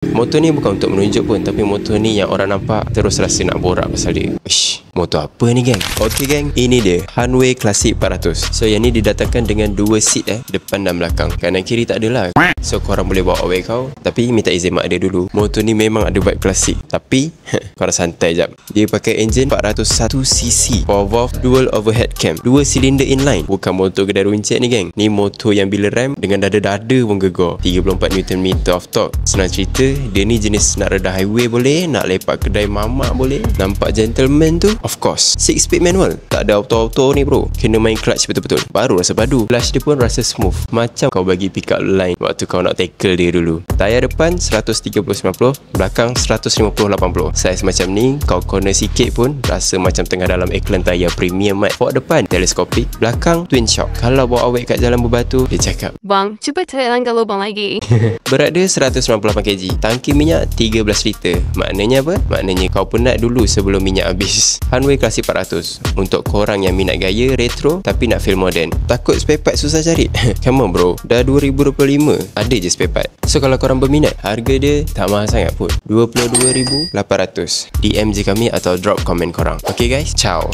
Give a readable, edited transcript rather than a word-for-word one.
Motor ni bukan untuk menunjuk pun, tapi motor ni yang orang nampak terus rasa nak borak pasal dia. Ish, motor apa ni geng? Okay geng, ini dia Hanway Classic 400. So yang ni didatangkan dengan dua seat depan dan belakang. Kanan kiri tak adalah. So korang boleh bawa away kau, tapi minta izin mak dia dulu. Motor ni memang ada vibe klasik, tapi korang santai jap. Dia pakai enjin 401cc 4 valve dual overhead cam, 2 silinder inline. Bukan motor kedai runcit ni geng. Ni motor yang bila rem dengan dada-dada pun gegar. 34 Nm of torque. Senang cerita, dia ni jenis nak reda highway boleh, nak lepak kedai mamak boleh. Nampak gentleman tu? Of course. 6-speed manual, tak ada auto-auto ni bro. Kena main clutch betul-betul, baru rasa padu. Clutch dia pun rasa smooth, macam kau bagi pick up line waktu kau nak tackle dia dulu. Tayar depan 130/90, belakang 150/80. Saiz macam ni, kau corner sikit pun rasa macam tengah dalam iklan tayar premium mat. Fork depan teleskopik, belakang twin shock. Kalau bawa awet kat jalan berbatu, dia cakap, "Bang, cuba telan lubang lagi." Berat dia 198 kg. Tangki minyak 13 liter. Maknanya apa? Maknanya kau penat dulu sebelum minyak habis. Hanway Classic 400 untuk korang yang minat gaya retro tapi nak feel modern. Takut spare part susah cari? Come on bro, dah 2025 ada je spare part. So kalau korang berminat, harga dia tak mahal sangat pun, 22,800. DM je kami atau drop komen korang. Okay guys, ciao.